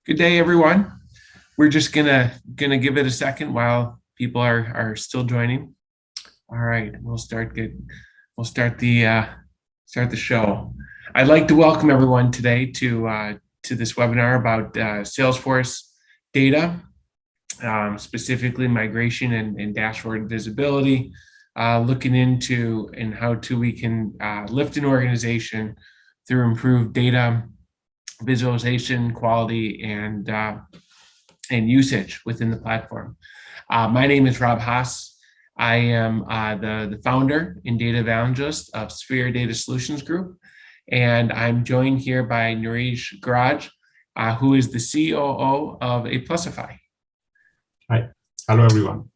Good day, everyone. We're just gonna give it a second while people are still joining. All right, we'll start the show. I'd like to welcome everyone today to this webinar about Salesforce data, specifically migration and dashboard visibility, looking into and how we can lift an organization through improved data visualization, quality, and usage within the platform. My name is Rob Haas. I am the founder and data evangelist of Sphere Data Solutions Group, and I'm joined here by Neeraj Garg, who is the COO of Aplusify. Hi, hello everyone.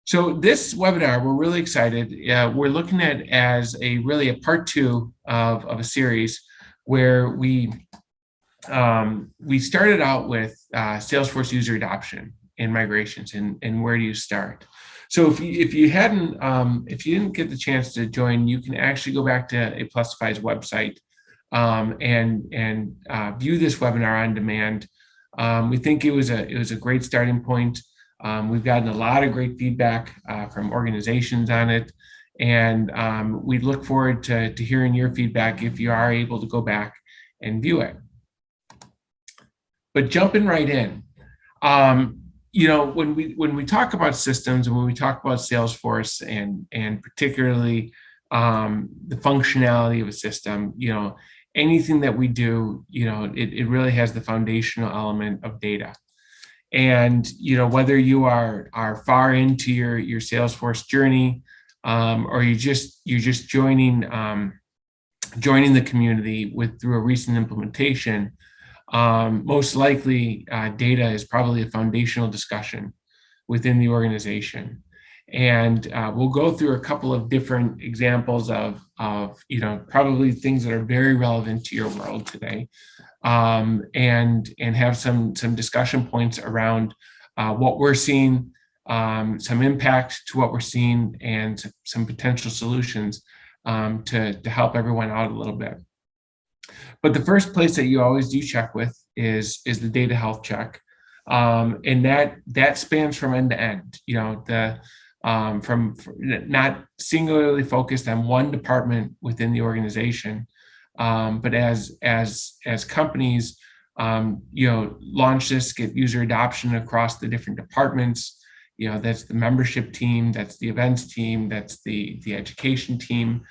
So this webinar, we're really excited. We're looking at as a part two of a series where we started out with Salesforce user adoption and migrations, and where do you start? So if you didn't get the chance to join, you can actually go back to Aplusify's website and view this webinar on demand. We think it was a great starting point. We've gotten a lot of great feedback from organizations on it. And we look forward to hearing your feedback if you are able to go back and view it. But jumping right in, when we talk about systems and when we talk about Salesforce and particularly the functionality of a system, anything that we do, it really has the foundational element of data. And whether you are far into your Salesforce journey, or you're just joining the community through a recent implementation, most likely data is probably a foundational discussion within the organization. And we'll go through a couple of different examples of probably things that are very relevant to your world today, and have some discussion points around what we're seeing, some impact to what we're seeing, and some potential solutions to help everyone out a little bit. But the first place that you always do check with is the data health check, and that spans from end to end. From not singularly focused on one department within the organization, but as companies launch this, get user adoption across the different departments. That's the membership team, that's the events team, that's the education team,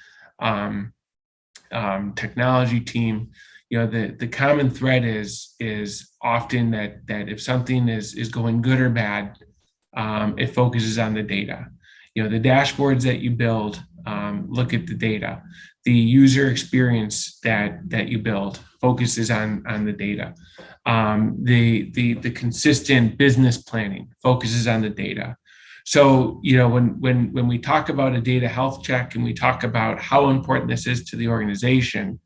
technology team. The common thread is often that if something is going good or bad, it focuses on the data. The dashboards that you build look at the data. The user experience that you build focuses on the data. The consistent business planning focuses on the data. So when we talk about a data health check and we talk about how important this is to the organization,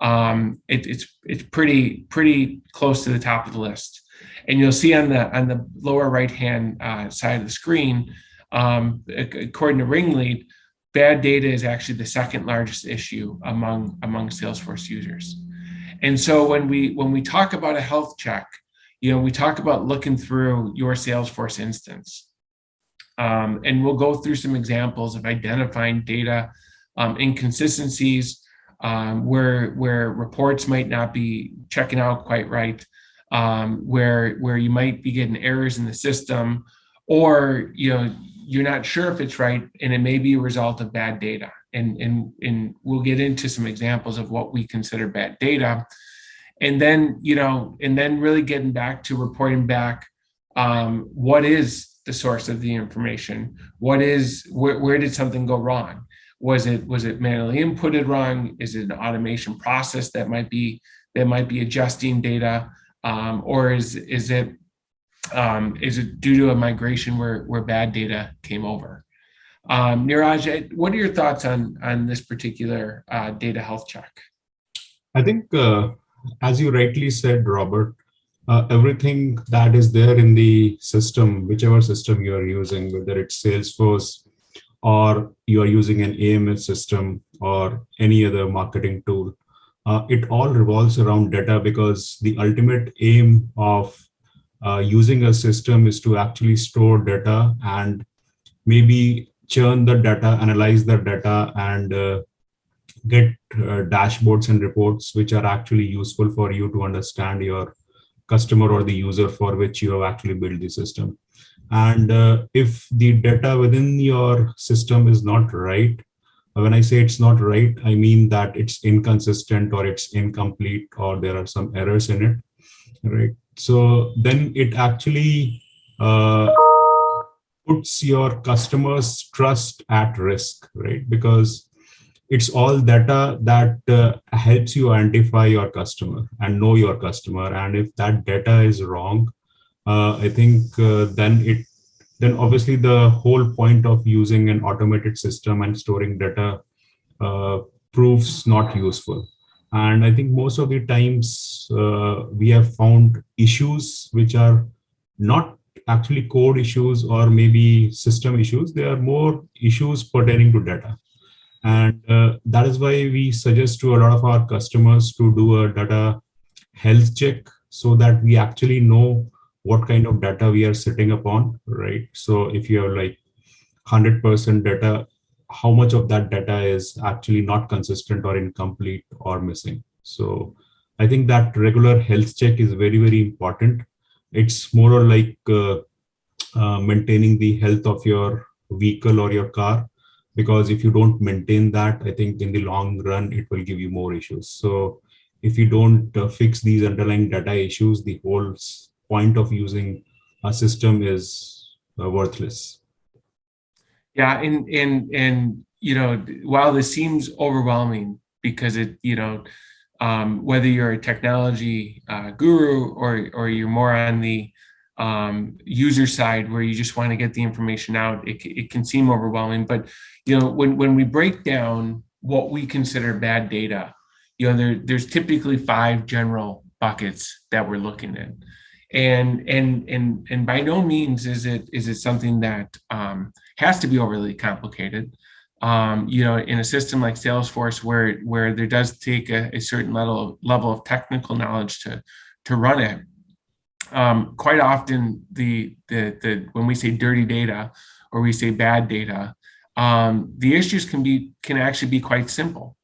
it's pretty close to the top of the list. And you'll see on the lower right hand side of the screen, according to Ringlead, bad data is actually the second largest issue among Salesforce users. And so when we talk about a health check, we talk about looking through your Salesforce instance. And we'll go through some examples of identifying data inconsistencies, where reports might not be checking out quite right, where you might be getting errors in the system, or you're not sure if it's right, and it may be a result of bad data. And we'll get into some examples of what we consider bad data. And then really getting back to reporting back, what is the source of the information? Where did something go wrong? Was it manually inputted wrong? Is it an automation process that might be adjusting data, or is it due to a migration where bad data came over? Neeraj, what are your thoughts on this particular data health check? I think, as you rightly said, Robert, everything that is there in the system, whichever system you are using, whether it's Salesforce or you are using an AMS system or any other marketing tool, it all revolves around data, because the ultimate aim of using a system is to actually store data and maybe churn the data, analyze the data, and get dashboards and reports which are actually useful for you to understand your customer or the user for which you have actually built the system. And if the data within your system is not right, when I say it's not right, I mean that it's inconsistent or it's incomplete or there are some errors in it, right? So then it actually puts your customers' trust at risk, right? Because it's all data that helps you identify your customer and know your customer. And if that data is wrong, I think then obviously the whole point of using an automated system and storing data uh, proves not useful. And I think most of the times we have found issues which are not actually code issues or maybe system issues. They are more issues pertaining to data. And that is why we suggest to a lot of our customers to do a data health check, so that we actually know what kind of data we are sitting upon, right? So if you have like 100% data, how much of that data is actually not consistent or incomplete or missing? So I think that regular health check is very, very important. It's more or like maintaining the health of your vehicle or your car, because if you don't maintain that, I think in the long run it will give you more issues. So if you don't fix these underlying data issues, the whole point of using a system is worthless. Yeah, and while this seems overwhelming because whether you're a technology guru or you're more on the user side where you just want to get the information out, it can seem overwhelming. But when we break down what we consider bad data, there's typically 5 general buckets that we're looking at. And by no means is it something that has to be overly complicated. In a system like Salesforce, where there does take a certain level of technical knowledge to run it. Quite often, the when we say dirty data or we say bad data, the issues can actually be quite simple.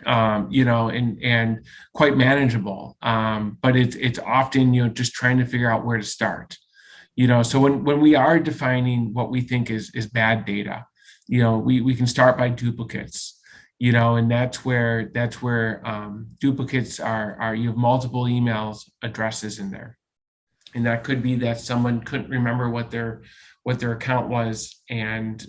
And quite manageable. But it's often, just trying to figure out where to start. So when we are defining what we think is bad data, we can start by duplicates, and that's where duplicates are you have multiple emails addresses in there. And that could be that someone couldn't remember what their account was, and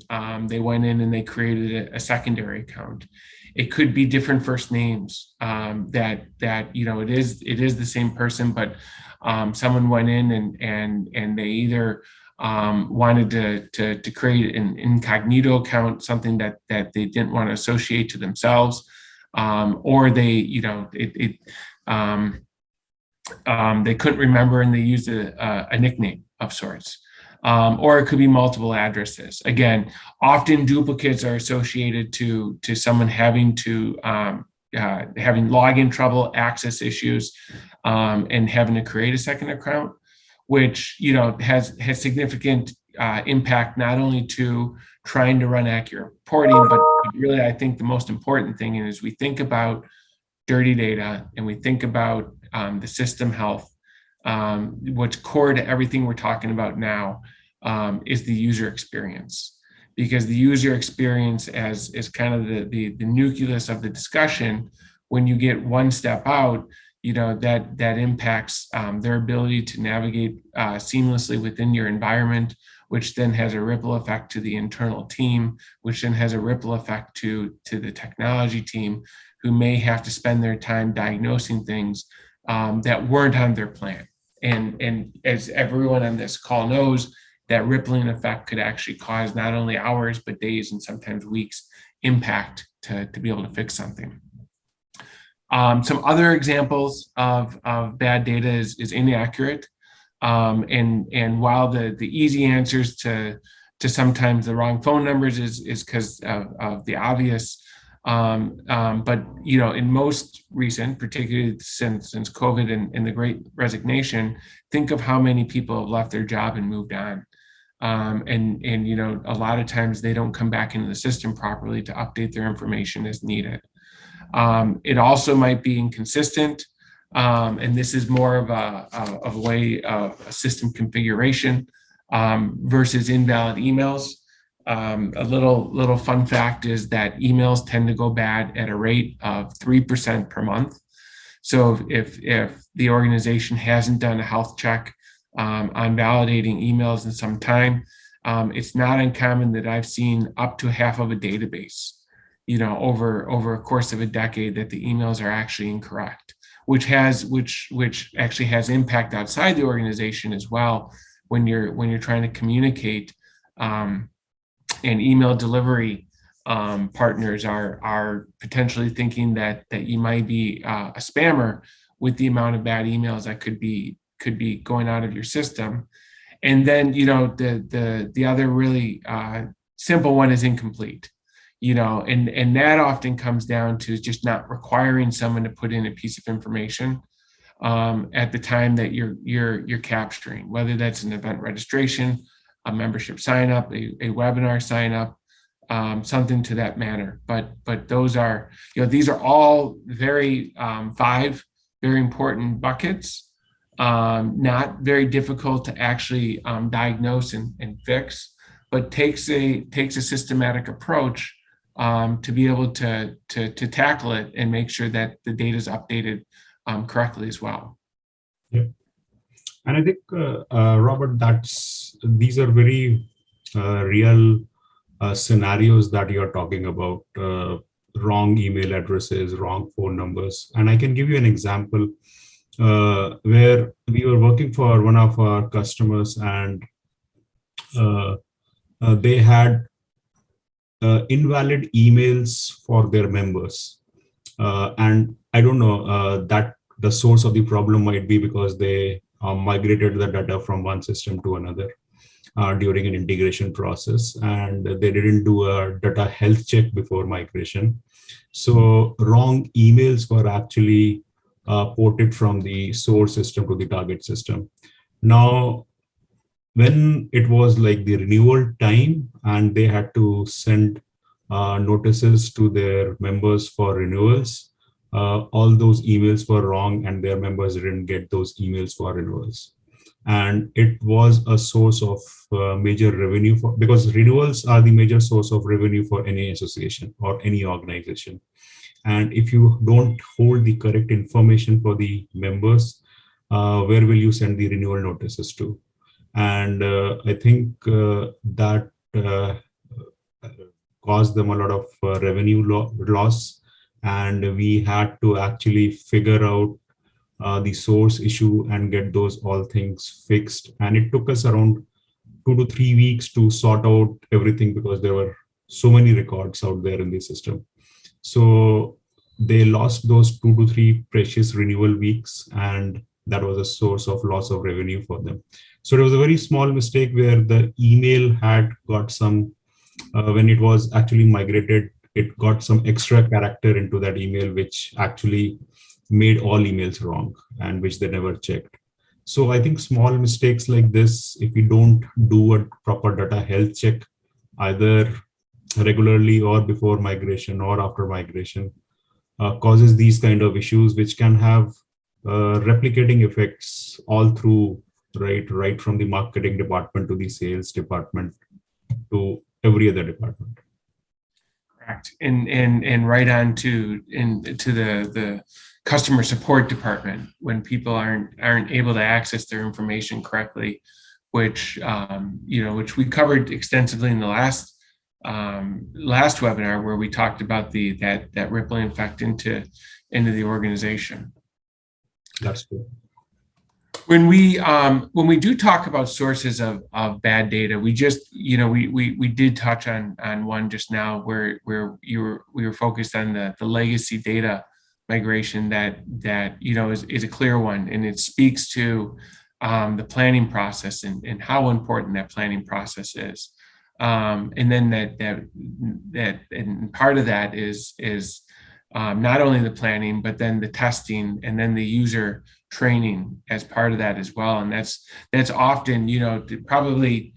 they went in and they created a secondary account. It could be different first names that it is the same person, but someone went in and they either wanted to create an incognito account, something that they didn't want to associate to themselves, or they couldn't remember and they used a nickname of sorts. Or it could be multiple addresses. Again, often duplicates are associated to someone having login trouble, access issues, and having to create a second account, which has significant impact not only to trying to run accurate reporting, but really I think the most important thing is we think about dirty data and we think about the system health. What's core to everything we're talking about now is the user experience, because the user experience is kind of the nucleus of the discussion. When you get one step out, that impacts their ability to navigate seamlessly within your environment, which then has a ripple effect to the internal team, which then has a ripple effect to the technology team, who may have to spend their time diagnosing things that weren't on their plan. And as everyone on this call knows, that rippling effect could actually cause not only hours, but days and sometimes weeks impact to be able to fix something. Some other examples of bad data is inaccurate. And while the easy answers to sometimes the wrong phone numbers is because of the obvious, But in most recent, particularly since COVID and the Great Resignation, think of how many people have left their job and moved on. And a lot of times they don't come back into the system properly to update their information as needed. It also might be inconsistent, and this is more of a way of a system configuration versus invalid emails. A little fun fact is that emails tend to go bad at a rate of 3% per month. So if the organization hasn't done a health check on validating emails in some time, it's not uncommon that I've seen up to half of a database, over a course of a decade, that the emails are actually incorrect, which actually has impact outside the organization as well when you're trying to communicate. And email delivery partners are potentially thinking that you might be a spammer with the amount of bad emails that could be going out of your system. And then the other really simple one is incomplete. And that often comes down to just not requiring someone to put in a piece of information at the time that you're capturing, whether that's an event registration, a membership sign up, a webinar sign up, something to that manner. But those are, these are all five very important buckets, not very difficult to actually diagnose and fix, but takes a systematic approach to be able to tackle it and make sure that the data is updated correctly as well. Yeah. And I think, Robert, these are very real scenarios that you're talking about, wrong email addresses, wrong phone numbers. And I can give you an example where we were working for one of our customers, and they had invalid emails for their members. And I don't know that the source of the problem might be because they migrated the data from one system to another during an integration process, and they didn't do a data health check before migration. So wrong emails were actually ported from the source system to the target system. Now, when it was like the renewal time and they had to send notices to their members for renewals, all those emails were wrong and their members didn't get those emails for renewals. And it was a source of major revenue because renewals are the major source of revenue for any association or any organization. And if you don't hold the correct information for the members, where will you send the renewal notices to? And I think that caused them a lot of revenue loss. And we had to actually figure out the source issue and get those all things fixed. And it took us around 2 to 3 weeks to sort out everything because there were so many records out there in the system. So they lost those 2 to 3 precious renewal weeks, and that was a source of loss of revenue for them. So it was a very small mistake where the email had got some, when it was actually migrated, it got some extra character into that email, which actually made all emails wrong and which they never checked. So I think small mistakes like this, if you don't do a proper data health check, either regularly or before migration or after migration, causes these kind of issues, which can have replicating effects all through, right from the marketing department to the sales department to every other department. Correct, and right on to the customer support department when people aren't able to access their information correctly, which which we covered extensively in the last webinar, where we talked about that rippling effect into the organization. That's true. When we do talk about sources of bad data, we just we did touch on one just now where we were focused on the legacy data migration that is a clear one, and it speaks to the planning process and how important that planning process is. And then and part of that is not only the planning, but then the testing, and then the user training as part of that as well. And that's often, probably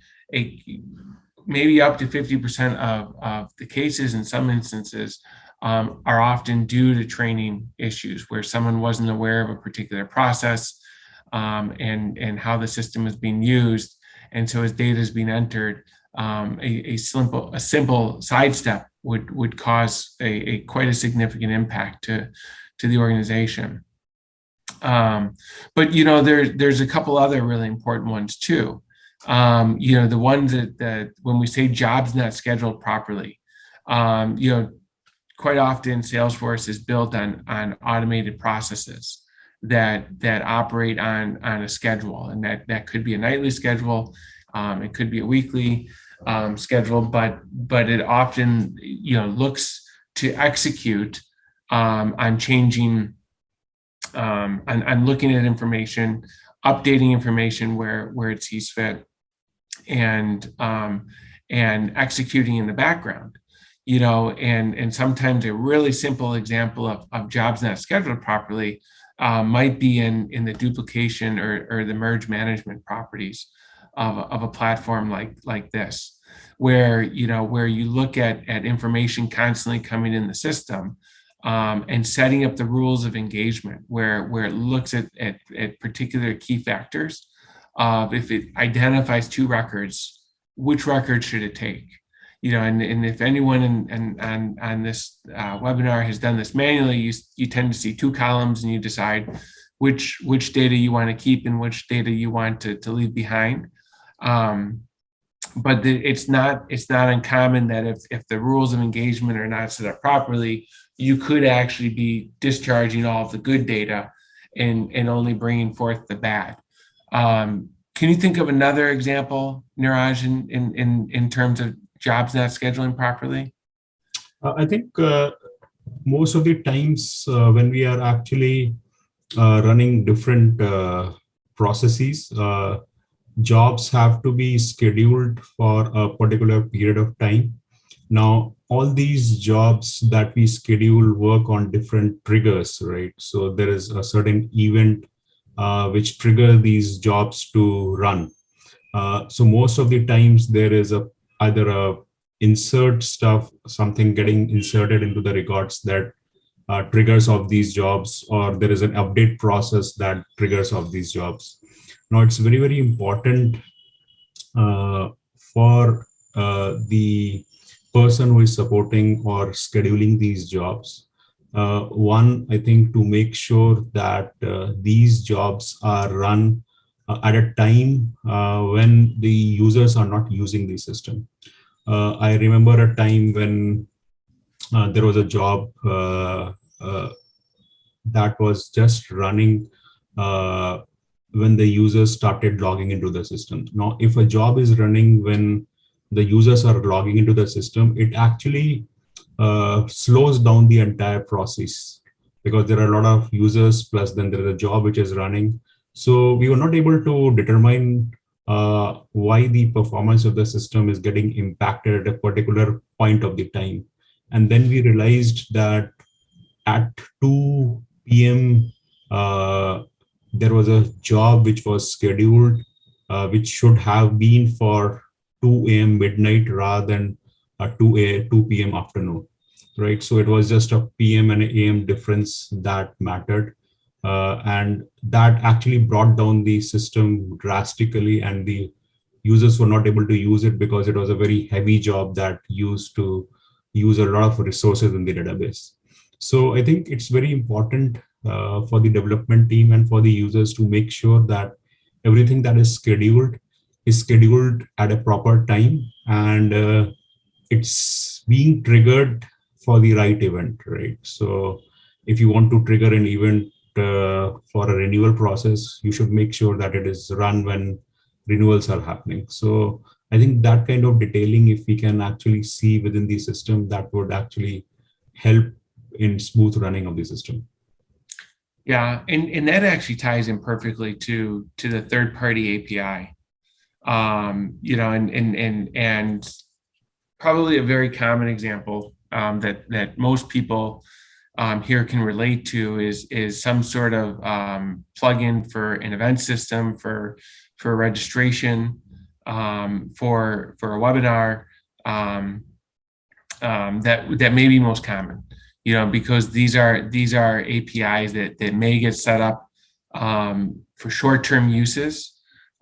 maybe up to 50% of the cases in some instances are often due to training issues where someone wasn't aware of a particular process and how the system is being used. And so as data is being entered, a simple sidestep would cause a quite a significant impact to the organization. But there's a couple other really important ones too. The ones that when we say jobs not scheduled properly, quite often Salesforce is built on automated processes that operate on a schedule, and that could be a nightly schedule, it could be a weekly schedule, but it often looks to execute on changing, on looking at information, updating information where it sees fit, and executing in the background. And sometimes a really simple example of jobs not scheduled properly might be in the duplication or the merge management properties of a platform like this, where you look at information constantly coming in the system, and setting up the rules of engagement where it looks at particular key factors. If it identifies two records, which record should it take? And if anyone on this webinar has done this manually, you tend to see two columns and you decide which data you want to keep and which data you want to leave behind. But it's not uncommon that if the rules of engagement are not set up properly, you could actually be discharging all of the good data and only bringing forth the bad. Can you think of another example, Neeraj, in terms of jobs not scheduling properly? I think most of the times when we are actually running different processes, jobs have to be scheduled for a particular period of time. Now, all these jobs that we schedule work on different triggers, right? So there is a certain event which trigger these jobs to run. So most of the times there is either a insert stuff, something getting inserted into the records that triggers of these jobs, or there is an update process that triggers of these jobs. Now, it's very, very important for the person who is supporting or scheduling these jobs. One, I think, to make sure that these jobs are run at a time when the users are not using the system. I remember a time when there was a job that was just running when the users started logging into the system. Now, if a job is running when the users are logging into the system, it actually slows down the entire process, because there are a lot of users, plus then there is a job which is running. So we were not able to determine why the performance of the system is getting impacted at a particular point of the time. And then we realized that at 2 p.m., there was a job which was scheduled, which should have been for 2 a.m. midnight rather than 2 p.m. afternoon, right? So it was just a p.m. and a.m. difference that mattered. And that actually brought down the system drastically, and the users were not able to use it because it was a very heavy job that used to use a lot of resources in the database. So I think it's very important for the development team and for the users to make sure that everything that is scheduled at a proper time, and it's being triggered for the right event, right? So if you want to trigger an event for a renewal process, you should make sure that it is run when renewals are happening. So I think that kind of detailing, if we can actually see within the system, that would actually help in smooth running of the system. Yeah, and that actually ties in perfectly to the third-party API. And probably a very common example that most people here can relate to is some sort of plugin for an event system for registration for a webinar that may be most common, because these are APIs that may get set up for short-term uses,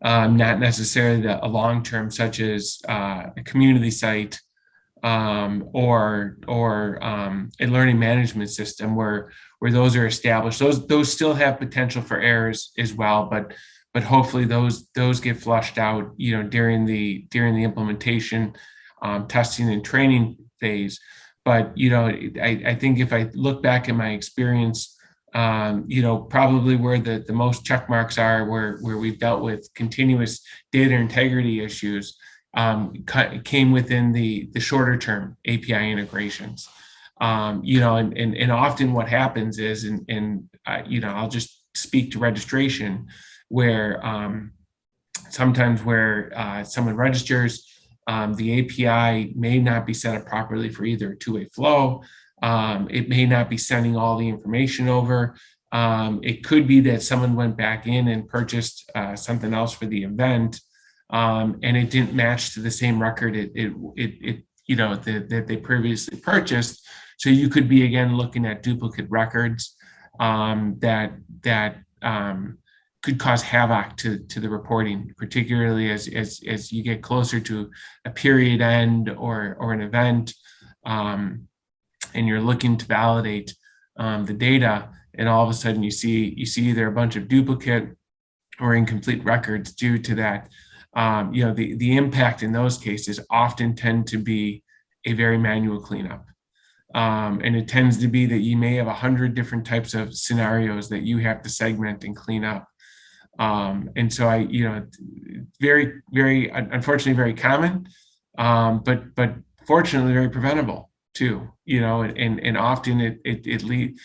not necessarily a long-term, such as a community site or a learning management system where those are established. Those still have potential for errors as well, but hopefully those get flushed out, during the implementation, testing and training phase. But I think if I look back at my experience, probably where the most check marks are where we've dealt with continuous data integrity issues came within the shorter term API integrations. And often what happens is, and I'll just speak to registration, where sometimes where someone registers, the API may not be set up properly for either a two-way flow. It may not be sending all the information over. It could be that someone went back in and purchased something else for the event, and it didn't match to the same record that they previously purchased. So you could be again looking at duplicate records that could cause havoc to the reporting, particularly as you get closer to a period end or an event, and you're looking to validate the data, and all of a sudden you see either a bunch of duplicate or incomplete records due to that. The impact in those cases often tend to be a very manual cleanup. And it tends to be that you may have 100 different types of scenarios that you have to segment and clean up. And so very, very, unfortunately, very common, but fortunately very preventable too, and often it lead,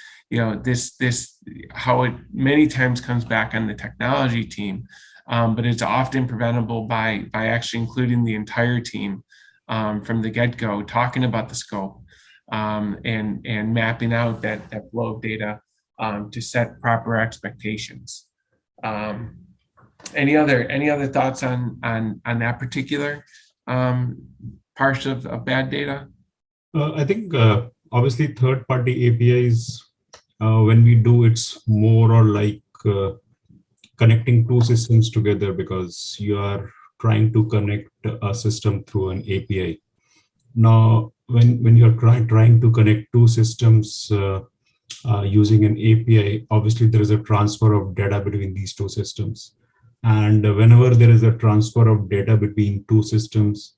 this how it many times comes back on the technology team, but it's often preventable by actually including the entire team from the get-go, talking about the scope, and mapping out that flow of data to set proper expectations. Any other thoughts on that particular part of bad data? I think obviously third-party APIs, when we do, it's more or like connecting two systems together, because you are trying to connect a system through an API. Now, when you're trying to connect two systems using an API, obviously there is a transfer of data between these two systems. And whenever there is a transfer of data between two systems,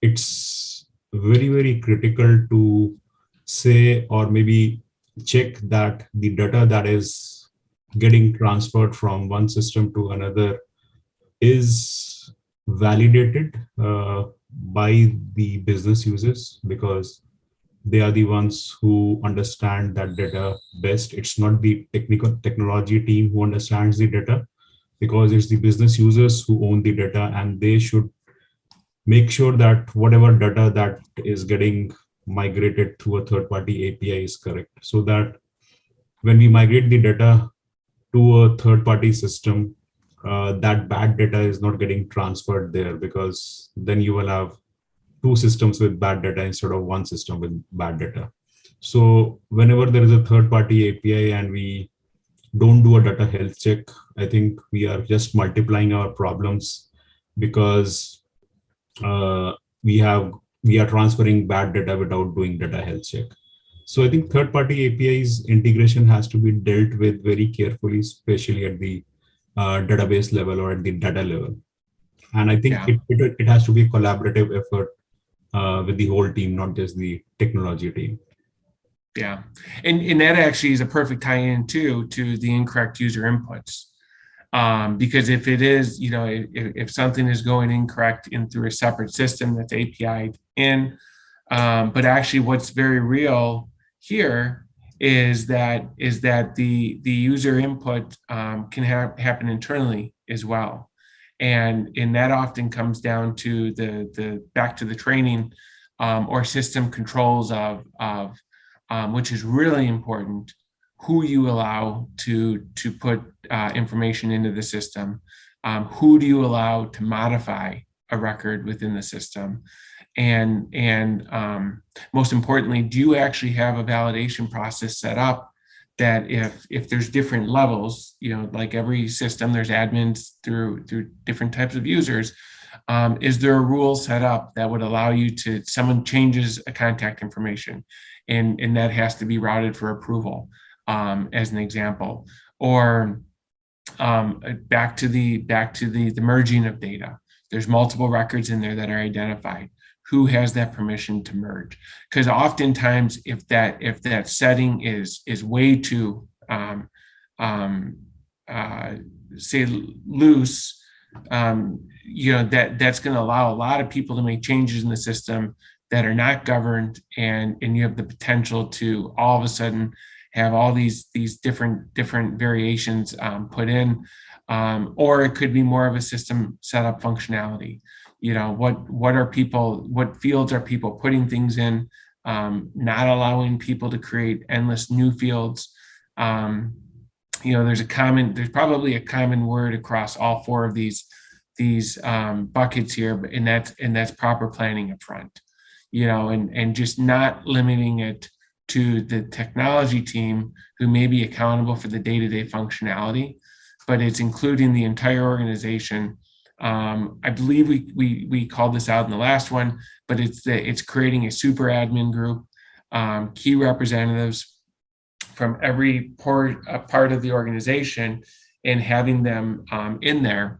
it's very, very critical to say, or maybe check that the data that is getting transferred from one system to another is validated by the business users, because they are the ones who understand that data best. It's not the technology team who understands the data, because it's the business users who own the data, and they should make sure that whatever data that is getting migrated through a third-party API is correct, so that when we migrate the data to a third-party system, that bad data is not getting transferred there, because then you will have two systems with bad data instead of one system with bad data. So whenever there is a third-party API and we don't do a data health check, I think we are just multiplying our problems, because we are transferring bad data without doing data health check. So I think third-party APIs integration has to be dealt with very carefully, especially at the database level or at the data level. And I think it has to be a collaborative effort with the whole team, not just the technology team. Yeah, and that actually is a perfect tie-in to the incorrect user inputs. Because if it is, if something is going incorrect in through a separate system that's API'd in, but actually what's very real here is that the user input can happen internally as well. and that often comes down to the back to the training or system controls of which is really important, who you allow to put information into the system, who do you allow to modify a record within the system, and most importantly, do you actually have a validation process set up that if there's different levels, like every system, there's admins through different types of users. Is there a rule set up that would allow you to, someone changes a contact information and that has to be routed for approval, as an example, or back to the merging of data. There's multiple records in there that are identified. Who has that permission to merge? Because oftentimes, if that setting is way too say loose, that's going to allow a lot of people to make changes in the system that are not governed, and you have the potential to all of a sudden have all these different variations put in, or it could be more of a system setup functionality. What fields are people putting things in, not allowing people to create endless new fields. There's probably a common word across all four of these buckets here, and that's proper planning up front. And just not limiting it to the technology team who may be accountable for the day-to-day functionality, but it's including the entire organization. I believe we called this out in the last one, but it's creating a super admin group, key representatives from every part of the organization, and having them in there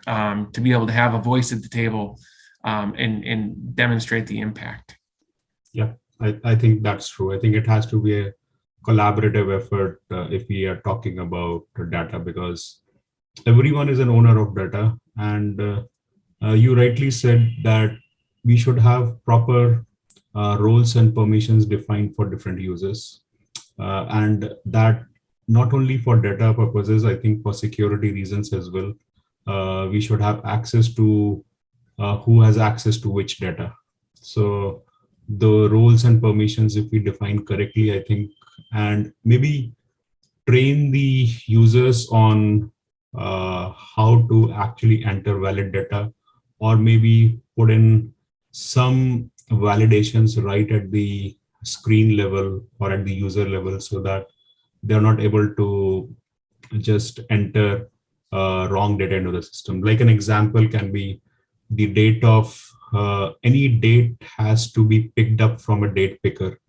to be able to have a voice at the table and demonstrate the impact. Yeah, I think that's true. I think it has to be a collaborative effort if we are talking about data, because everyone is an owner of data. And you rightly said that we should have proper roles and permissions defined for different users. And that not only for data purposes, I think for security reasons as well, we should have access to who has access to which data. So the roles and permissions, if we define correctly, I think, and maybe train the users on how to actually enter valid data, or maybe put in some validations right at the screen level or at the user level, so that they're not able to just enter wrong data into the system. Like an example can be the date of any date has to be picked up from a date picker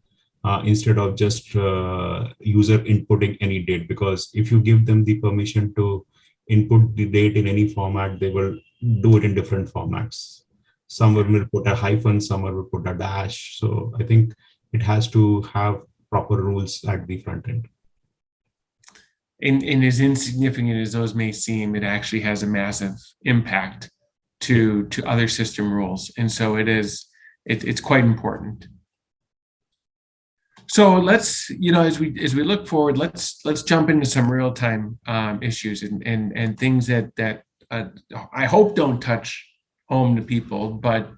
instead of just user inputting any date. Because if you give them the permission to input the date in any format, they will do it in different formats. Some will put a hyphen, some will put a dash. So I think it has to have proper rules at the front end. And as insignificant as those may seem, it actually has a massive impact to other system rules. And so it's quite important. So let's, as we look forward, let's jump into some real-time issues and things that I hope don't touch home to people, but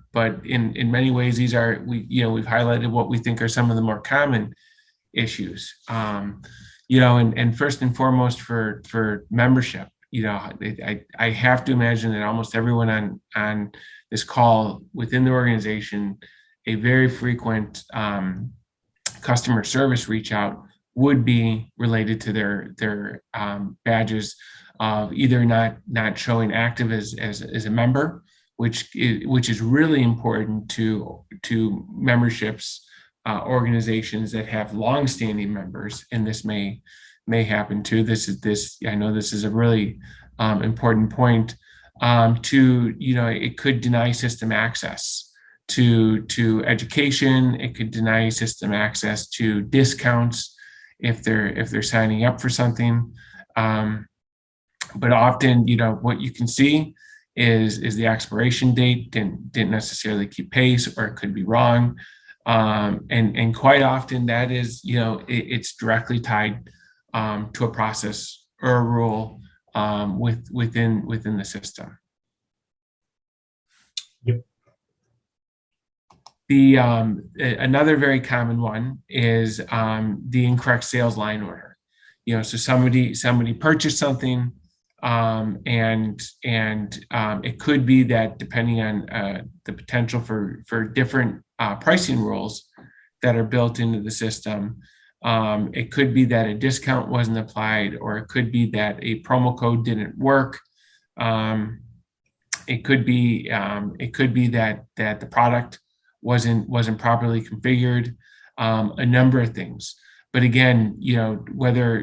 in many ways these are, we've highlighted what we think are some of the more common issues. And first and foremost for membership, I have to imagine that almost everyone on this call within the organization, a very frequent customer service reach out would be related to their badges of either not showing active as a member, which is really important to memberships, organizations that have longstanding members, and this may happen too. I know this is a really important point. It could deny system access to education. It could deny system access to discounts if they're signing up for something. But often, what you can see is the expiration date didn't necessarily keep pace, or it could be wrong. And quite often that is, it's directly tied to a process or a rule within the system. Another very common one is the incorrect sales line order. So somebody purchased something, and it could be that depending on the potential for different pricing rules that are built into the system, it could be that a discount wasn't applied, or it could be that a promo code didn't work. It could be that the product wasn't properly configured. A number of things. But again, whether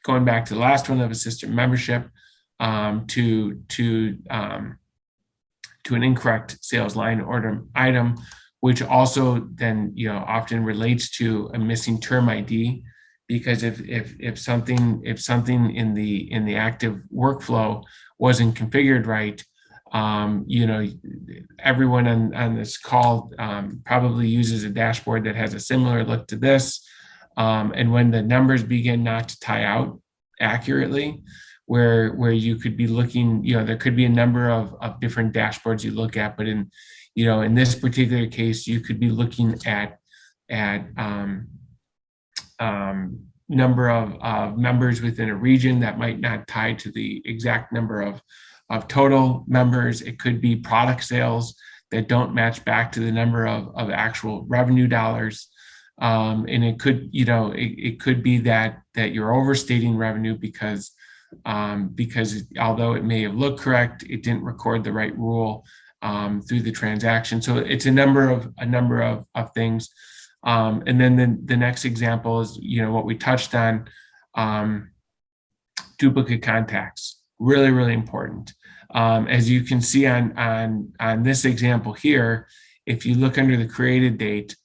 going back to the last one of a system membership, to an incorrect sales line order item, which also then often relates to a missing term ID, because if something in the active workflow wasn't configured right, everyone on this call probably uses a dashboard that has a similar look to this. And when the numbers begin not to tie out accurately, where you could be looking, there could be a number of different dashboards you look at, but in this particular case, you could be looking at number of members within a region that might not tie to the exact number of total members. It could be product sales that don't match back to the number of actual revenue dollars. And it could be that you're overstating revenue because although it may have looked correct, it didn't record the right rule through the transaction. So it's a number of things. And then the next example is, what we touched on, duplicate contacts, really, really important. As you can see on this example here, if you look under the created date,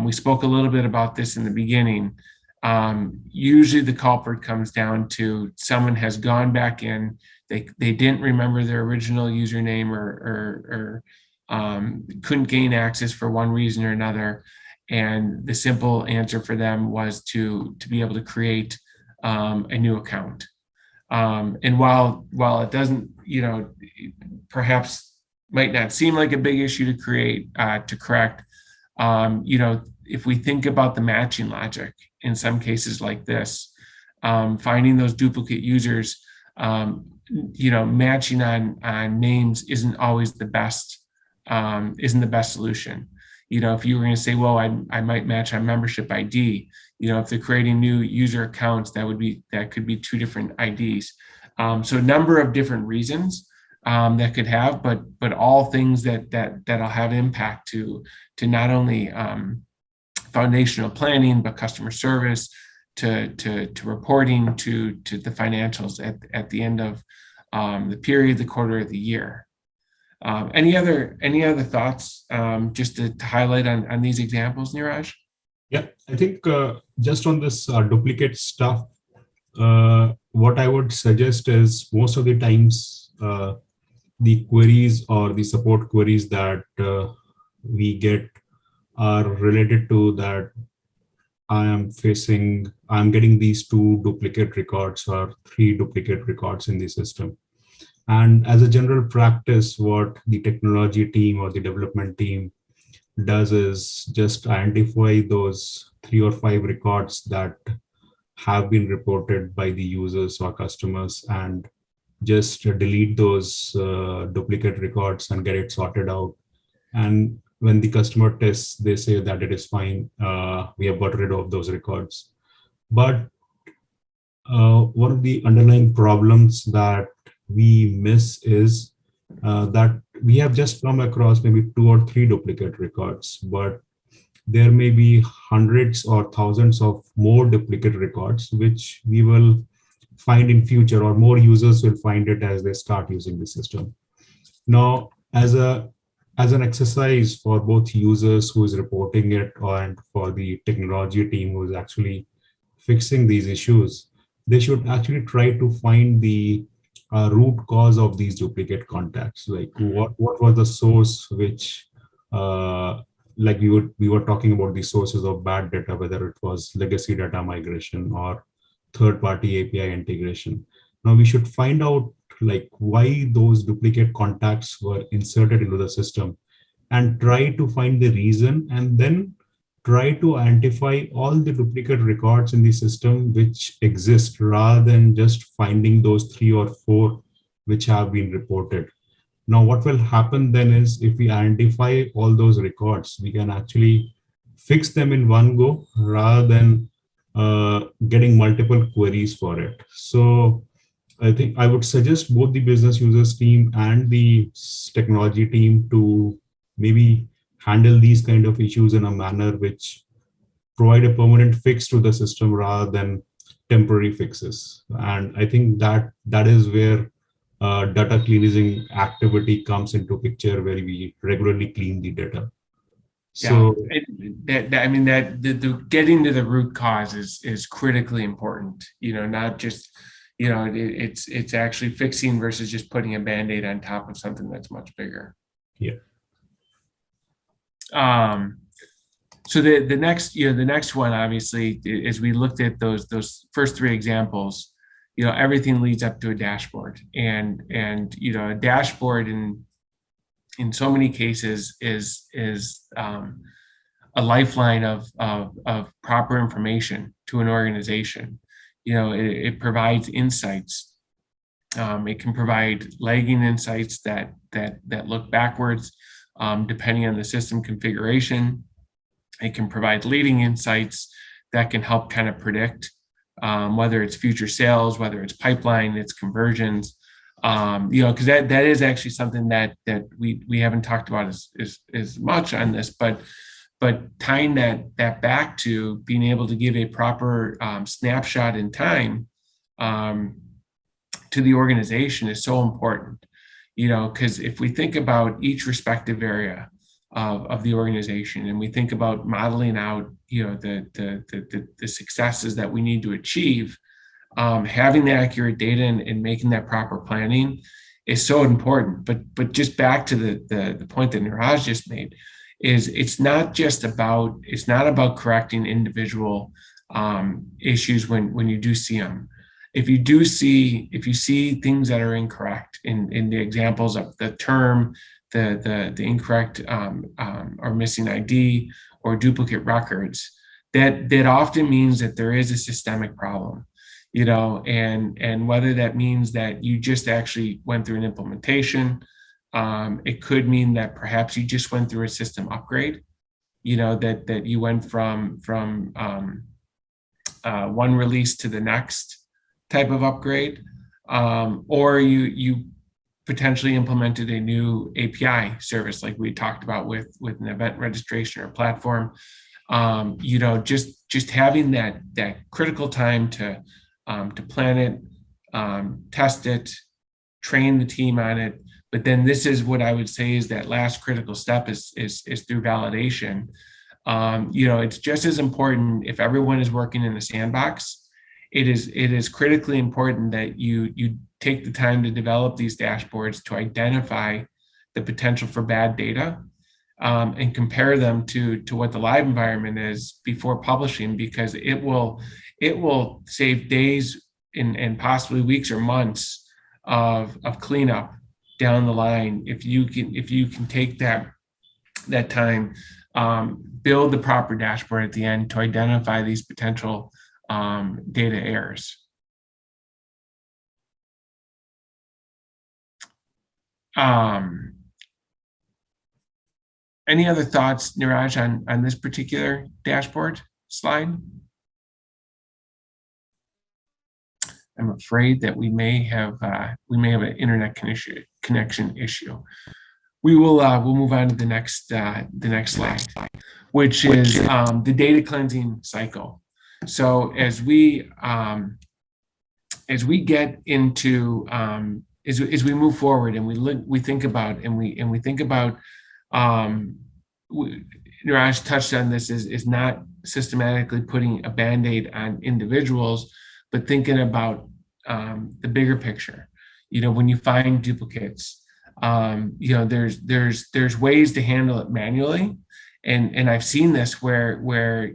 we spoke a little bit about this in the beginning. Usually the culprit comes down to someone has gone back in, they didn't remember their original username or couldn't gain access for one reason or another. And the simple answer for them was to be able to create a new account. And while it doesn't, perhaps might not seem like a big issue to correct, if we think about the matching logic in some cases like this, finding those duplicate users, matching on names isn't always the best solution. If you were going to say, well, I might match on membership ID, if they're creating new user accounts, that could be two different IDs. So a number of different reasons that could have, but all things that'll have impact to not only foundational planning, but customer service, to reporting, to the financials at the end of the period, the quarter of the year. Any other thoughts just to highlight on these examples, Neeraj? Yeah, I think just on this duplicate stuff, what I would suggest is most of the times the queries or the support queries that we get are related to that I'm getting these 2 duplicate records or 3 duplicate records in the system. And as a general practice, what the technology team or the development team does is just identify those 3 or 5 records that have been reported by the users or customers and just delete those duplicate records and get it sorted out. And when the customer tests, they say that it is fine. We have got rid of those records. But one of the underlying problems that we miss is that we have just come across maybe 2 or 3 duplicate records, but there may be hundreds or thousands of more duplicate records, which we will find in future, or more users will find it as they start using the system. Now, as an exercise for both users who is reporting it and for the technology team who is actually fixing these issues, they should actually try to find the root cause of these duplicate contacts. Like what was the source which, like we were talking about the sources of bad data, whether it was legacy data migration or third-party API integration. Now we should find out like why those duplicate contacts were inserted into the system, and try to find the reason, and then try to identify all the duplicate records in the system which exist, rather than just finding those 3 or 4 which have been reported. Now, what will happen then is, if we identify all those records, we can actually fix them in one go, rather than getting multiple queries for it. So I think I would suggest both the business users team and the technology team to maybe handle these kind of issues in a manner which provide a permanent fix to the system rather than temporary fixes. And I think that is where data cleansing activity comes into picture, where we regularly clean the data. Yeah, So I mean that the getting to the root cause is critically important. Not just it's actually fixing versus just putting a band-aid on top of something that's much bigger. yeah. So the next one, obviously, as we looked at those first 3 examples, everything leads up to a dashboard, and a dashboard in so many cases is a lifeline of proper information to an organization. It provides insights. It can provide lagging insights that look backwards, depending on the system configuration. It can provide leading insights that can help kind of predict whether it's future sales, whether it's pipeline, it's conversions. Because that is actually something that we haven't talked about as much on this, but tying that back to being able to give a proper snapshot in time to the organization is so important. Because if we think about each respective area of the organization, and we think about modeling out the successes that we need to achieve, having the accurate data and making that proper planning is so important. But just back to the point that Neeraj just made, is it's not about correcting individual issues when you do see them. If you see things that are incorrect in the examples of the term, the incorrect or missing ID or duplicate records, that often means that there is a systemic problem. And whether that means that you just actually went through an implementation, it could mean that perhaps you just went through a system upgrade, that you went from one release to the next type of upgrade, or you potentially implemented a new API service, like we talked about with an event registration or platform. Just having that critical time to plan it, test it, train the team on it. But then this is what I would say is that last critical step is through validation. It's just as important if everyone is working in a sandbox. It is critically important that you take the time to develop these dashboards to identify the potential for bad data, and compare them to what the live environment is before publishing, because it will save days and possibly weeks or months of cleanup down the line if you can take that time, build the proper dashboard at the end to identify these potential data errors. Any other thoughts, Neeraj, on this particular dashboard slide? I'm afraid that we may have an internet connection issue. We'll move on to the next slide, which is the data cleansing cycle. So as we get into as we move forward and we think about Neeraj touched on this, is not systematically putting a band-aid on individuals, but thinking about the bigger picture. When you find duplicates, there's ways to handle it manually, and I've seen this where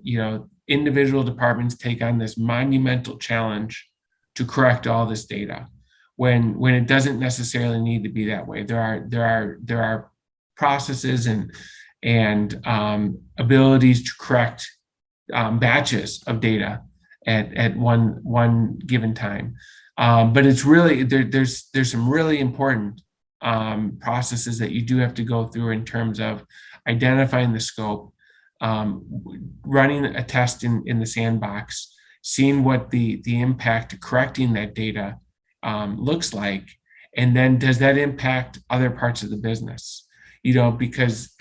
individual departments take on this monumental challenge to correct all this data when it doesn't necessarily need to be that way. There are processes and abilities to correct batches of data at one given time. But it's really there's some really important processes that you do have to go through in terms of identifying the scope, running a test in the sandbox, seeing what the impact of correcting that data looks like, and then does that impact other parts of the business? Because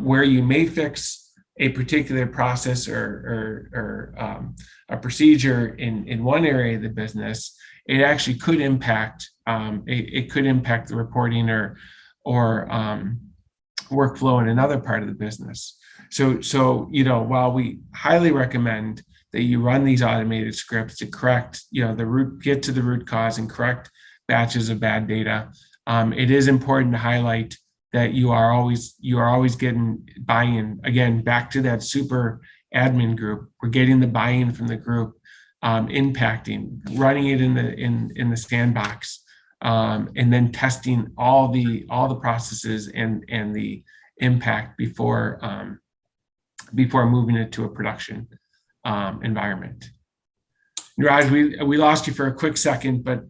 where you may fix a particular process or a procedure in one area of the business, it actually could impact it could impact the reporting or workflow in another part of the business. So while we highly recommend that you run these automated scripts to correct get to the root cause and correct batches of bad data, it is important to highlight that you are always getting buy-in. Again, back to that super admin group, we're getting the buy-in from the group, impacting, running it in the sandbox, and then testing all the processes and the impact before moving it to a production environment. Neeraj, we lost you for a quick second, but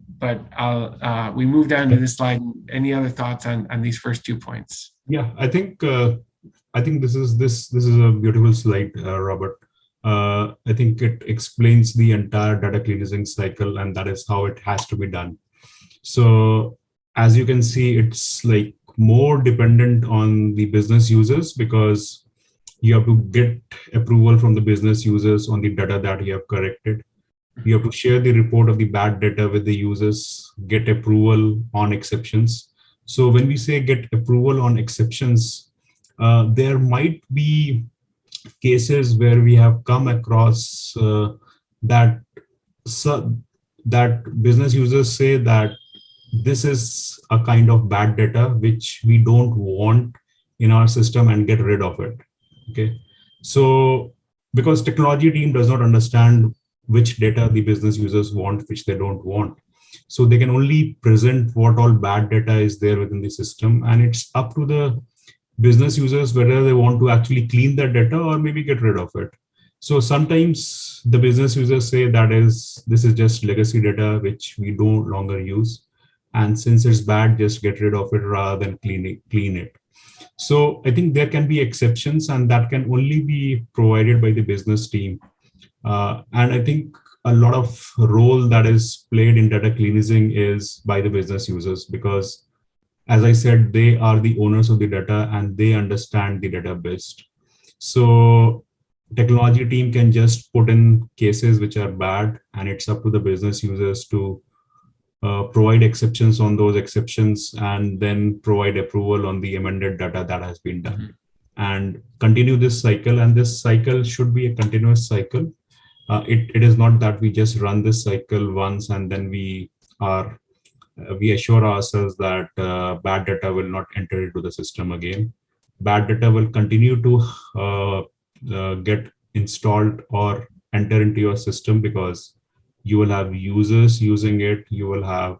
we moved on to this slide. Any other thoughts on these first 2 points? Yeah, I think this is a beautiful slide, Robert. I think it explains the entire data cleansing cycle, and that is how it has to be done. So as you can see, it's like more dependent on the business users, because you have to get approval from the business users on the data that you have corrected. You have to share the report of the bad data with the users, get approval on exceptions. So when we say get approval on exceptions, there might be cases where we have come across that business users say that this is a kind of bad data which we don't want in our system and get rid of it. Okay, so because technology team does not understand which data the business users want, which they don't want, so they can only present what all bad data is there within the system, and it's up to the business users whether they want to actually clean that data or maybe get rid of it. So sometimes the business users say this is just legacy data which we no longer use, and since it's bad, just get rid of it rather than clean it. So I think there can be exceptions, and that can only be provided by the business team. And I think a lot of role that is played in data cleansing is by the business users, because as I said, they are the owners of the data and they understand the data best. So technology team can just put in cases which are bad, and it's up to the business users to provide exceptions on those exceptions, and then provide approval on the amended data that has been done, and continue this cycle. And this cycle should be a continuous cycle. It is not that we just run this cycle once and then we assure ourselves that bad data will not enter into the system again. Bad data will continue to get installed or enter into your system, because you will have users using it, you will have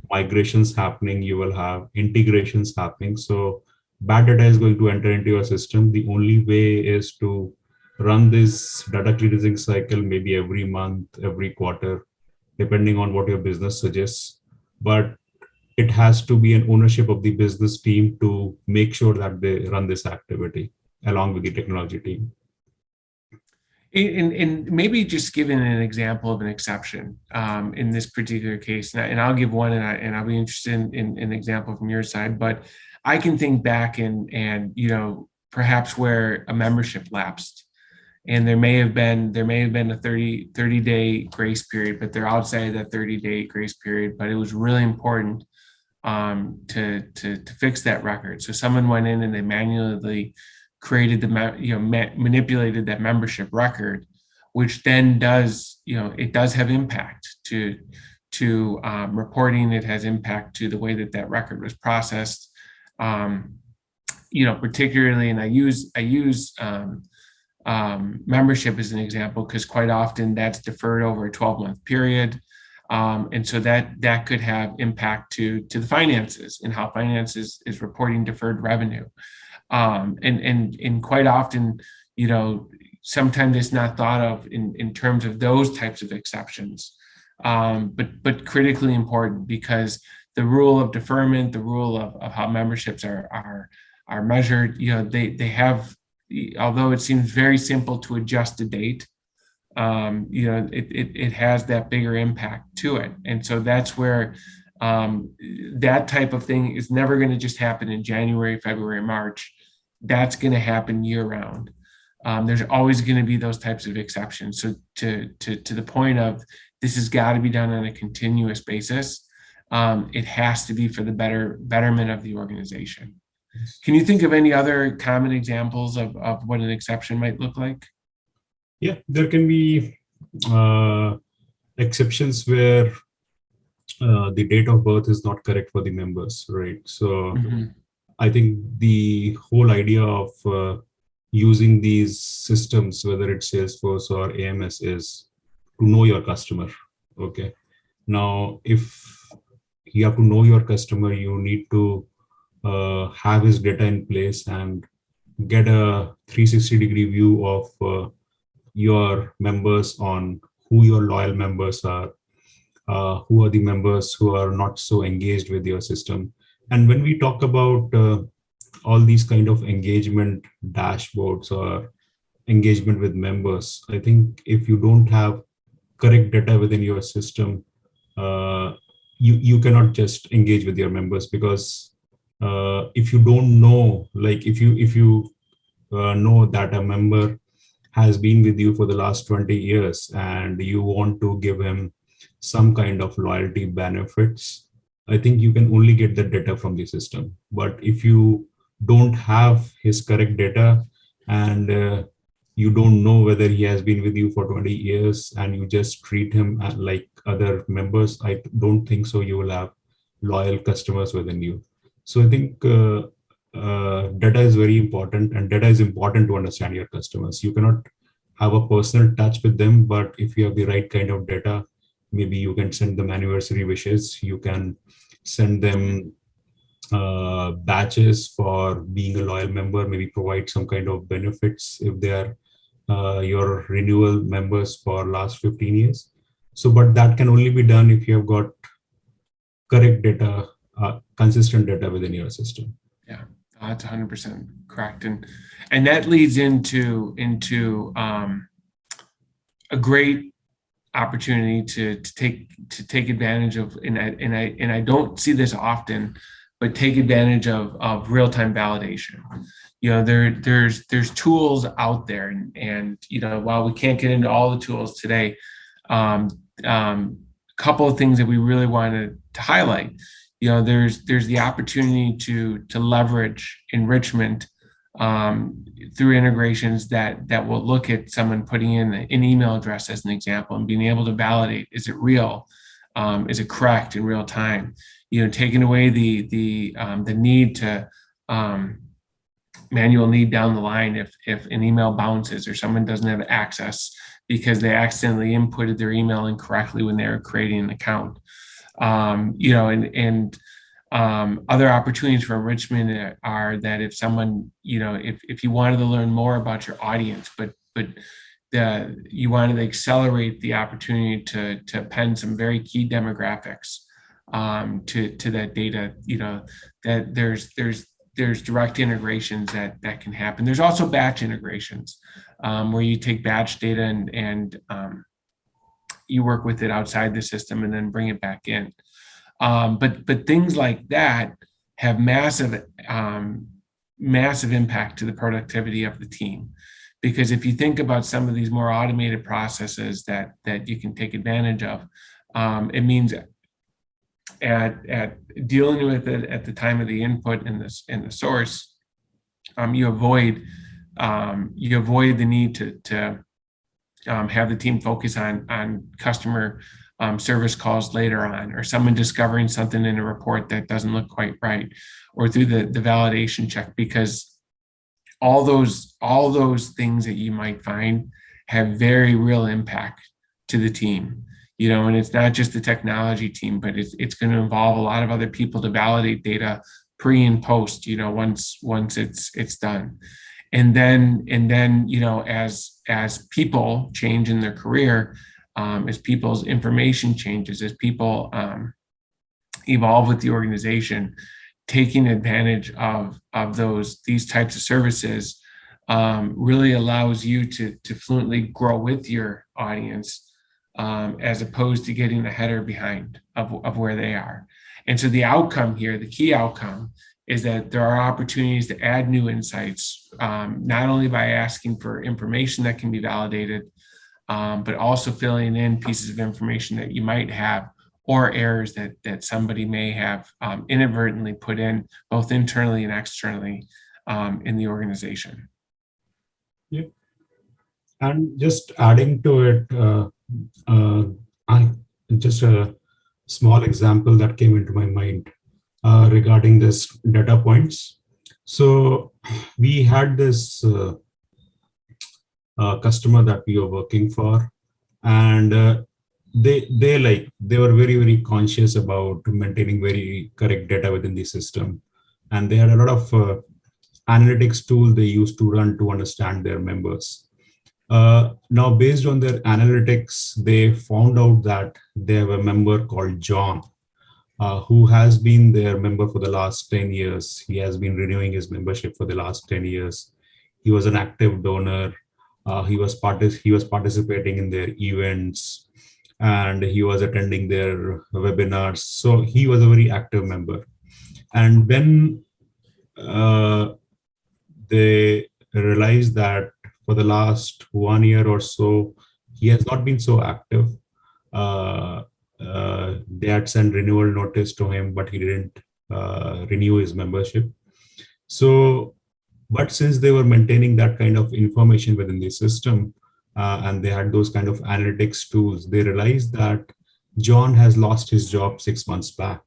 migrations happening, you will have integrations happening. So bad data is going to enter into your system. The only way is to run this data cleansing cycle maybe every month, every quarter, depending on what your business suggests. But it has to be an ownership of the business team to make sure that they run this activity along with the technology team. And maybe just giving an example of an exception in this particular case, and I'll give one, and I'll be interested in an example from your side. But I can think back and perhaps where a membership lapsed, and there may have been a 30-day grace period, but they're outside of that 30-day grace period. But it was really important to fix that record. So someone went in and they manually created manipulated that membership record, which then does have impact to reporting. It has impact to the way that record was processed. Particularly, and I use membership as an example because quite often that's deferred over a 12-month period. And so that could have impact to the finances and how finance is reporting deferred revenue. And quite often, sometimes it's not thought of in terms of those types of exceptions, but critically important, because the rule of deferment, the rule of how memberships are measured, they have, although it seems very simple to adjust a date, it has that bigger impact to it. And so that's where that type of thing is never going to just happen in January, February, March. That's going to happen year round. There's always going to be those types of exceptions. So to the point of, this has got to be done on a continuous basis. It has to be for the betterment of the organization. Can you think of any other common examples of what an exception might look like? Yeah, there can be exceptions where the date of birth is not correct for the members, right? So I think the whole idea of using these systems, whether it's Salesforce or AMS, is to know your customer. Okay. Now, if you have to know your customer, you need to have his data in place and get a 360-degree view of your members, on who your loyal members are, who are the members who are not so engaged with your system. And when we talk about all these kind of engagement dashboards or engagement with members, I think if you don't have correct data within your system, you cannot just engage with your members, because if you don't know, like if you know that a member has been with you for the last 20 years and you want to give him some kind of loyalty benefits, I think you can only get the data from the system. But if you don't have his correct data and you don't know whether he has been with you for 20 years and you just treat him like other members, I don't think so you will have loyal customers within you. So I think data is very important, and data is important to understand your customers. You cannot have a personal touch with them, but if you have the right kind of data, maybe you can send them anniversary wishes, you can send them batches for being a loyal member, maybe provide some kind of benefits if they are your renewal members for last 15 years. So, but that can only be done if you have got correct data, consistent data within your system. Yeah, that's 100% correct, and that leads into a great opportunity to take advantage of, and I don't see this often, but take advantage of real-time validation. There's tools out there, and while we can't get into all the tools today, couple of things that we really wanted to highlight. There's the opportunity to leverage enrichment through integrations that will look at someone putting in an email address as an example and being able to validate, is it real? Is it correct in real time? Taking away the need to manual need down the line if an email bounces or someone doesn't have access because they accidentally inputted their email incorrectly when they were creating an account. Other opportunities for enrichment are that if someone, if you wanted to learn more about your audience, but you wanted to accelerate the opportunity to append some very key demographics to that data, that there's direct integrations that can happen. There's also batch integrations where you take batch data and you work with it outside the system and then bring it back in. But things like that have massive impact to the productivity of the team. Because if you think about some of these more automated processes that you can take advantage of, it means at dealing with it at the time of the input in the source, you avoid the need to have the team focus on customer service calls later on, or someone discovering something in a report that doesn't look quite right, or through the validation check, because all those things that you might find have very real impact to the team. and it's not just the technology team, but it's going to involve a lot of other people to validate data pre and post, once it's done. And then as people change in their career, as people's information changes, as people evolve with the organization, taking advantage of these types of services really allows you to fluently grow with your audience, as opposed to getting ahead or behind of where they are. And so the outcome here, the key outcome, is that there are opportunities to add new insights, not only by asking for information that can be validated, but also filling in pieces of information that you might have, or errors that somebody may have inadvertently put in, both internally and externally, in the organization. Yeah. And just adding to it, I just a small example that came into my mind regarding this data points. So we had this customer that we were working for, and they were very, very conscious about maintaining very correct data within the system, and they had a lot of analytics tool they used to run to understand their members. Now, based on their analytics, they found out that they have a member called John, who has been their member for the last 10 years. He has been renewing his membership for the last 10 years. He was an active donor. He was participating in their events, and he was attending their webinars. So he was a very active member. And when they realized that for the last 1 year or so, he has not been so active. They had sent renewal notice to him, but he didn't renew his membership. So, but since they were maintaining that kind of information within the system, and they had those kind of analytics tools, they realized that John has lost his job 6 months back,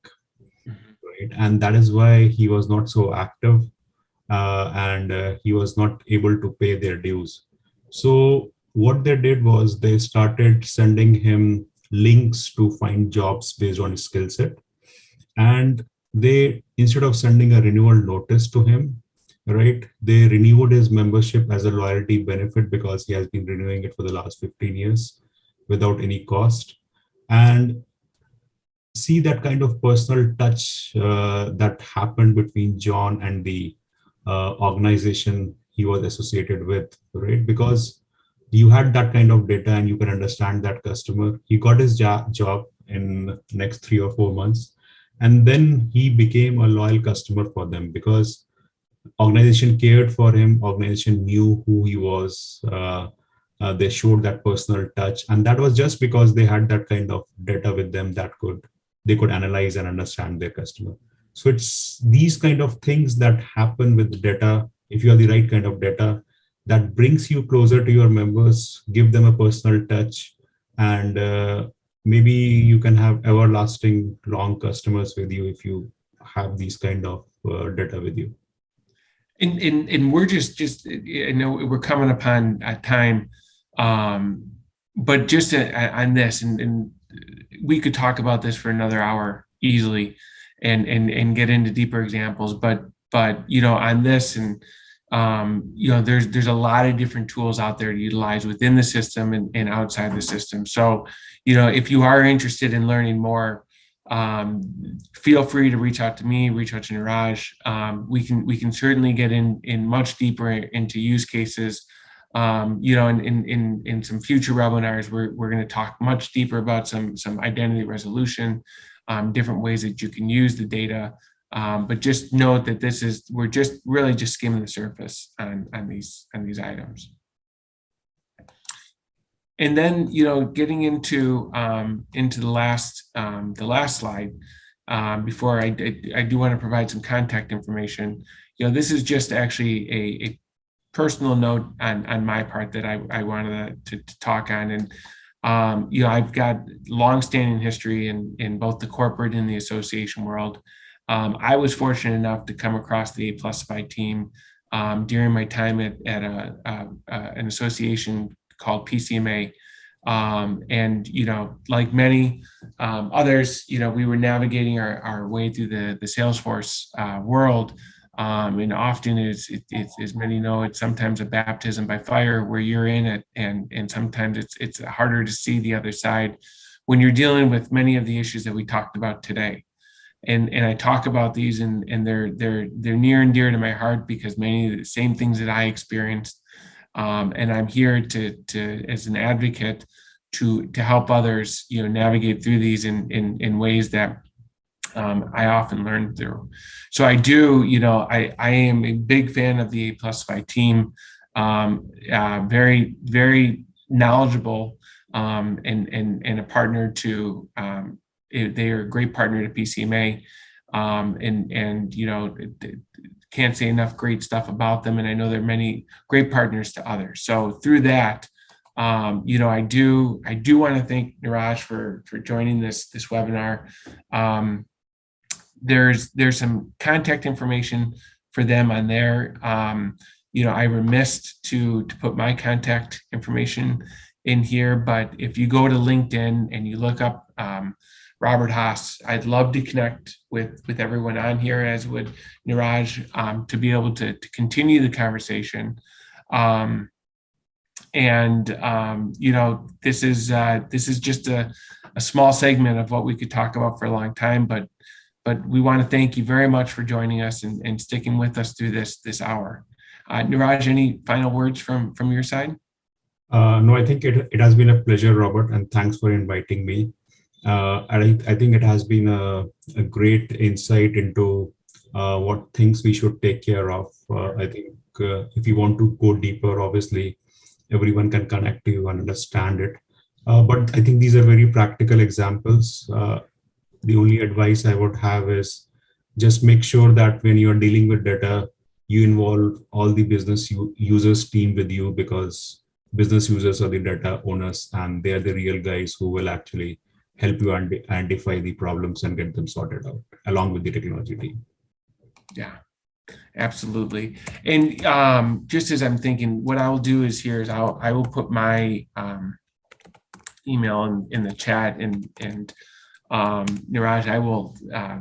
right? And that is why he was not so active, and he was not able to pay their dues. So what they did was they started sending him links to find jobs based on his skill set. And they, instead of sending a renewal notice to him, right, they renewed his membership as a loyalty benefit because he has been renewing it for the last 15 years without any cost. And see that kind of personal touch that happened between John and the organization he was associated with, right? Because you had that kind of data and you can understand that customer. He got his job in next 3 or 4 months, and then he became a loyal customer for them because organization cared for him, organization knew who he was. They showed that personal touch, and that was just because they had that kind of data with them that they could analyze and understand their customer. So it's these kind of things that happen with data. If you have the right kind of data, that brings you closer to your members, give them a personal touch, and maybe you can have everlasting long customers with you if you have these kind of data with you. And we're just I know we're coming upon a time, but just on this, and we could talk about this for another hour easily, and get into deeper examples. But on this, and there's a lot of different tools out there to utilize within the system and outside the system. So if you are interested in learning more, feel free to reach out to me, reach out to Neeraj. We can certainly get in much deeper into use cases. In some future webinars, we're going to talk much deeper about some identity resolution, different ways that you can use the data. But just note that we're just really just skimming the surface on these items. And then, getting into the last slide, before I do want to provide some contact information. This is just actually a personal note on my part that I wanted to talk on. And I've got longstanding history in both the corporate and the association world. I was fortunate enough to come across the A+Fied team during my time at an association called PCMA. And, like many others, we were navigating our way through the Salesforce world. And often it's as many know, it's sometimes a baptism by fire where you're in it, and sometimes it's harder to see the other side when you're dealing with many of the issues that we talked about today. And I talk about these, and they're near and dear to my heart because many of the same things that I experienced. And I'm here to as an advocate to help others, navigate through these in ways that I often learn through. So I do, I am a big fan of the A+Fi team. Very, very knowledgeable, and a partner to. They are a great partner to PCMA, and can't say enough great stuff about them. And I know there are many great partners to others. So through that, I do want to thank Neeraj for joining this webinar. There's some contact information for them on there. I remiss to put my contact information in here, but if you go to LinkedIn and you look up Robert Haas, I'd love to connect with everyone on here, as would Neeraj, to be able to continue the conversation. This is just a small segment of what we could talk about for a long time, but we want to thank you very much for joining us and sticking with us through this hour. Neeraj, any final words from your side? No, I think it has been a pleasure, Robert, and thanks for inviting me. I think it has been a great insight into what things we should take care of. I think if you want to go deeper, obviously, everyone can connect to you and understand it. But I think these are very practical examples. The only advice I would have is just make sure that when you're dealing with data, you involve all the business users team with you, because business users are the data owners and they're the real guys who will actually help you identify the problems and get them sorted out along with the technology team. Yeah, absolutely. And just as I'm thinking, what I will do is I will put my email in the chat, and Neeraj, I will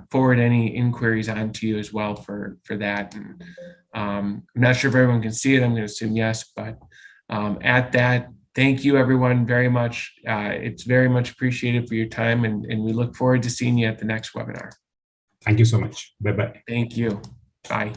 forward any inquiries on to you as well for that. And I'm not sure if everyone can see it. I'm going to assume yes, but at that, thank you everyone very much. It's very much appreciated for your time, and we look forward to seeing you at the next webinar. Thank you so much. Bye-bye. Thank you. Bye.